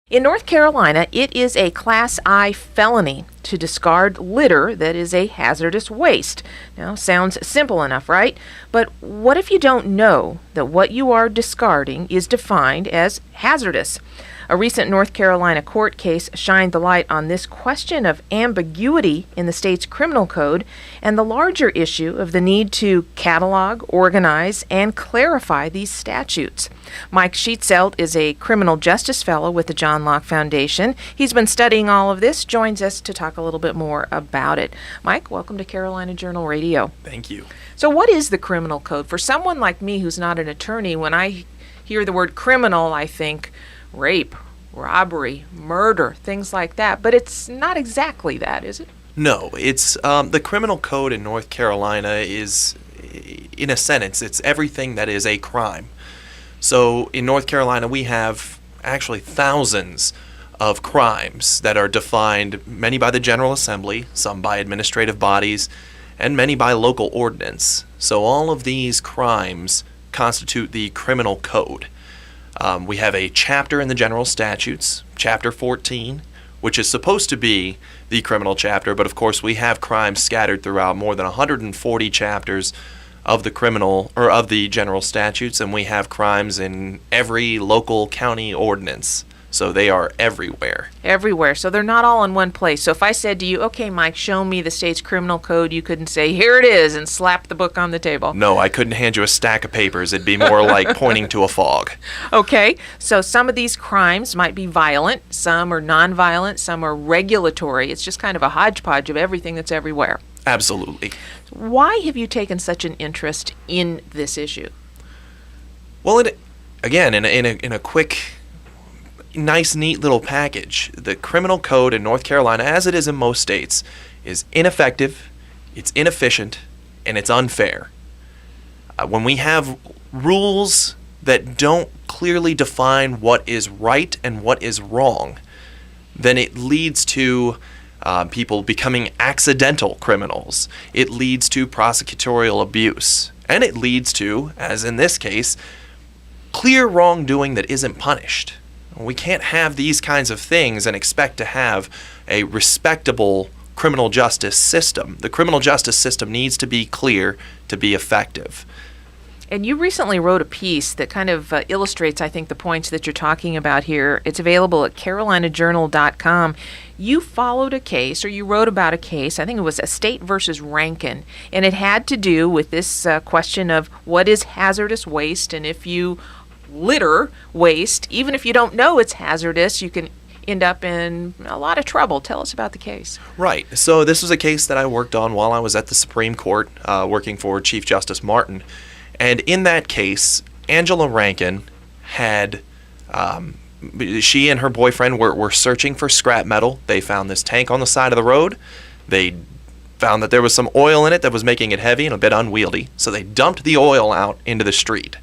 In North Carolina, it is a Class I felony to discard litter that is a hazardous waste. Now, sounds simple enough, right? But what if you don't know that what you are discarding is defined as hazardous? A recent North Carolina court case shined the light on this question of ambiguity in the state's criminal code and the larger issue of the need to catalog, organize, and clarify these statutes. Mike Schietzelt is a criminal justice fellow with the Locke Foundation. He's been studying all of this, joins us to talk a little bit more about it. Mike, welcome to Carolina Journal Radio. Thank you. So what is the criminal code? For someone like me who's not an attorney, when I hear the word criminal, I think rape, robbery, murder, things like that. But it's not exactly that, is it? No, it's the criminal code in North Carolina is, in a sentence, it's everything that is a crime. So in North Carolina, we have actually thousands of crimes that are defined, many by the General Assembly, some by administrative bodies, and many by local ordinance. So all of these crimes constitute the criminal code. We have a chapter in the general statutes, Chapter 14, which is supposed to be the criminal chapter, but of course we have crimes scattered throughout more than 140 chapters of the criminal or of the general statutes, and we have crimes in every local county ordinance. So they are everywhere. Everywhere. So they're not all in one place. So if I said to you, okay, Mike, show me the state's criminal code, you couldn't say, here it is, and slap the book on the table. No, I couldn't hand you a stack of papers. It'd be more like pointing to a fog. Okay. So some of these crimes might be violent, some are nonviolent, some are regulatory. It's just kind of a hodgepodge of everything that's everywhere. Absolutely. Why have you taken such an interest in this issue? Well, in a quick, nice, neat little package, the criminal code in North Carolina, as it is in most states, is ineffective, it's inefficient, and it's unfair. When we have rules that don't clearly define what is right and what is wrong, then it leads to people becoming accidental criminals. It leads to prosecutorial abuse. And it leads to, as in this case, clear wrongdoing that isn't punished. We can't have these kinds of things and expect to have a respectable criminal justice system. The criminal justice system needs to be clear to be effective. And you recently wrote a piece that kind of illustrates, I think, the points that you're talking about here. It's available at carolinajournal.com. You followed a case, or you wrote about a case, I think it was Estate versus Rankin, and it had to do with this question of what is hazardous waste, and if you litter waste, even if you don't know it's hazardous, you can end up in a lot of trouble. Tell us about the case. Right. So this was a case that I worked on while I was at the Supreme Court, working for Chief Justice Martin. And in that case, Angela Rankin had, she and her boyfriend were searching for scrap metal. They found this tank on the side of the road. They found that there was some oil in it that was making it heavy and a bit unwieldy. So they dumped the oil out into the street.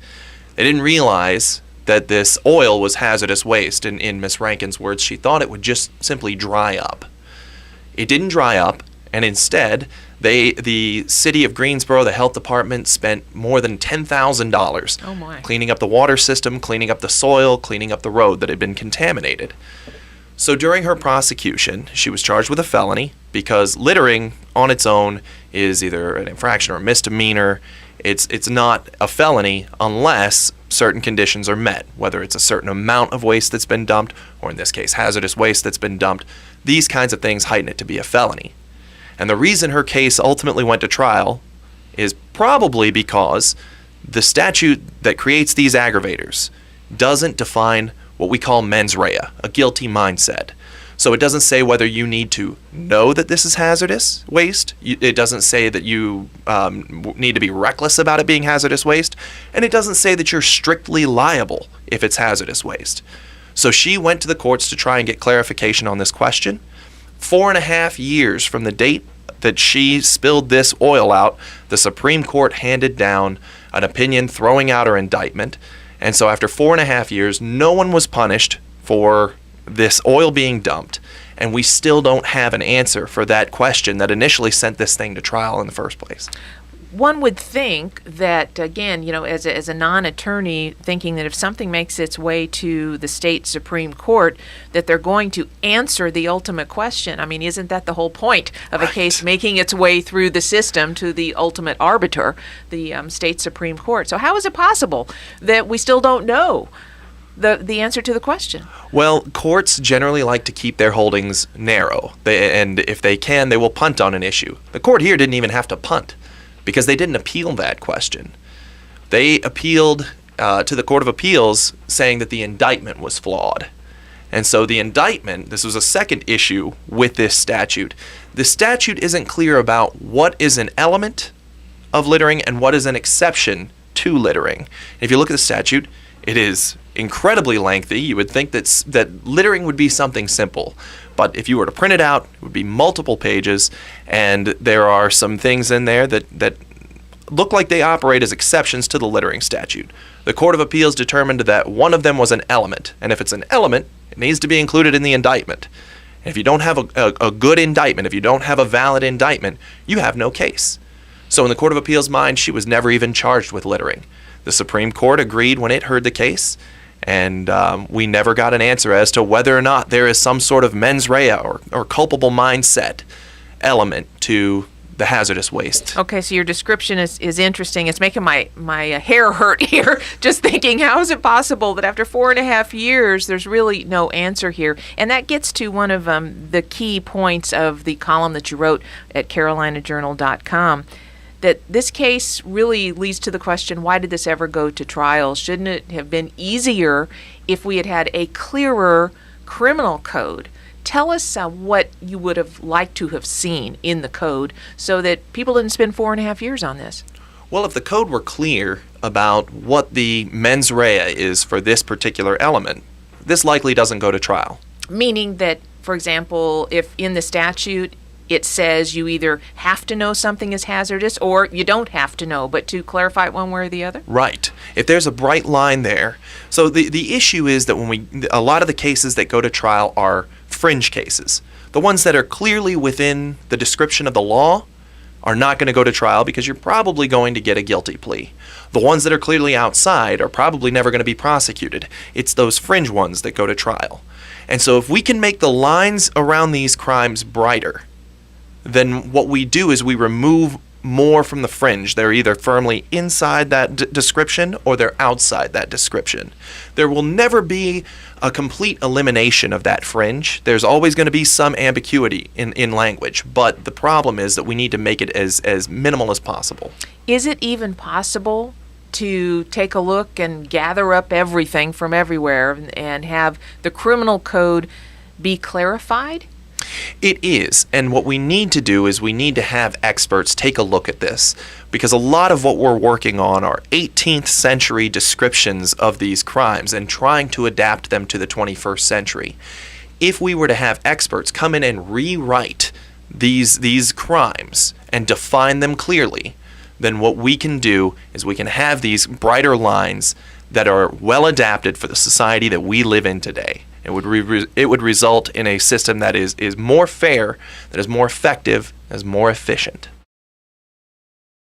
They didn't realize that this oil was hazardous waste. In Miss Rankin's words, she thought it would just simply dry up. It didn't dry up, and instead, the city of Greensboro, the health department, spent more than $10,000 cleaning up the water system, cleaning up the soil, cleaning up the road that had been contaminated. So during her prosecution, she was charged with a felony because littering on its own is either an infraction or a misdemeanor. It's not a felony unless certain conditions are met, whether it's a certain amount of waste that's been dumped, or in this case, hazardous waste that's been dumped. These kinds of things heighten it to be a felony. And the reason her case ultimately went to trial is probably because the statute that creates these aggravators doesn't define what we call mens rea, a guilty mindset. So it doesn't say whether you need to know that this is hazardous waste. It doesn't say that you need to be reckless about it being hazardous waste. And it doesn't say that you're strictly liable if it's hazardous waste. So she went to the courts to try and get clarification on this question. 4.5 years from the date that she spilled this oil out, the Supreme Court handed down an opinion throwing out her indictment. And so after 4.5 years, no one was punished for this oil being dumped, and we still don't have an answer for that question that initially sent this thing to trial in the first place. one would think that, again, as a non-attorney, thinking that if something makes its way to the state Supreme Court, that they're going to answer the ultimate question. I mean, isn't that the whole point of a case making its way through the system to the ultimate arbiter, the state Supreme Court? So how is it possible that we still don't know the answer to the question? Well, courts generally like to keep their holdings narrow, and if they can, they will punt on an issue. The court here didn't even have to punt because they didn't appeal that question. They appealed to the Court of Appeals saying that the indictment was flawed. And so the indictment, this was a second issue with this statute. The statute isn't clear about what is an element of littering and what is an exception to littering. If you look at the statute, it is incredibly lengthy. You would think that littering would be something simple. But if you were to print it out, it would be multiple pages, and there are some things in there that look like they operate as exceptions to the littering statute. The Court of Appeals determined that one of them was an element, and if it's an element, it needs to be included in the indictment. And if you don't have a good indictment, if you don't have a valid indictment, you have no case. So in the Court of Appeals' mind, she was never even charged with littering. The Supreme Court agreed when it heard the case, and we never got an answer as to whether or not there is some sort of mens rea or culpable mindset element to the hazardous waste. Okay, so your description is interesting. It's making my hair hurt here, just thinking, how is it possible that after 4.5 years, there's really no answer here? And that gets to one of the key points of the column that you wrote at carolinajournal.com, that this case really leads to the question, why did this ever go to trial? Shouldn't it have been easier if we had had a clearer criminal code? Tell us what you would have liked to have seen in the code so that people didn't spend 4.5 years on this. Well, if the code were clear about what the mens rea is for this particular element, this likely doesn't go to trial. Meaning that, for example, if in the statute it says you either have to know something is hazardous or you don't have to know, but to clarify it one way or the other? Right. If there's a bright line there. So the issue is that a lot of the cases that go to trial are fringe cases. The ones that are clearly within the description of the law are not going to go to trial because you're probably going to get a guilty plea. The ones that are clearly outside are probably never going to be prosecuted. It's those fringe ones that go to trial. And so if we can make the lines around these crimes brighter, then what we do is we remove more from the fringe. They're either firmly inside that description or they're outside that description. There will never be a complete elimination of that fringe. There's always going to be some ambiguity in language, but the problem is that we need to make it as minimal as possible. Is it even possible to take a look and gather up everything from everywhere and have the criminal code be clarified? It is, and what we need to do is we need to have experts take a look at this, because a lot of what we're working on are 18th century descriptions of these crimes and trying to adapt them to the 21st century. If we were to have experts come in and rewrite these crimes and define them clearly, then what we can do is we can have these brighter lines that are well adapted for the society that we live in today. It would result in a system that is more fair, that is more effective, that is more efficient.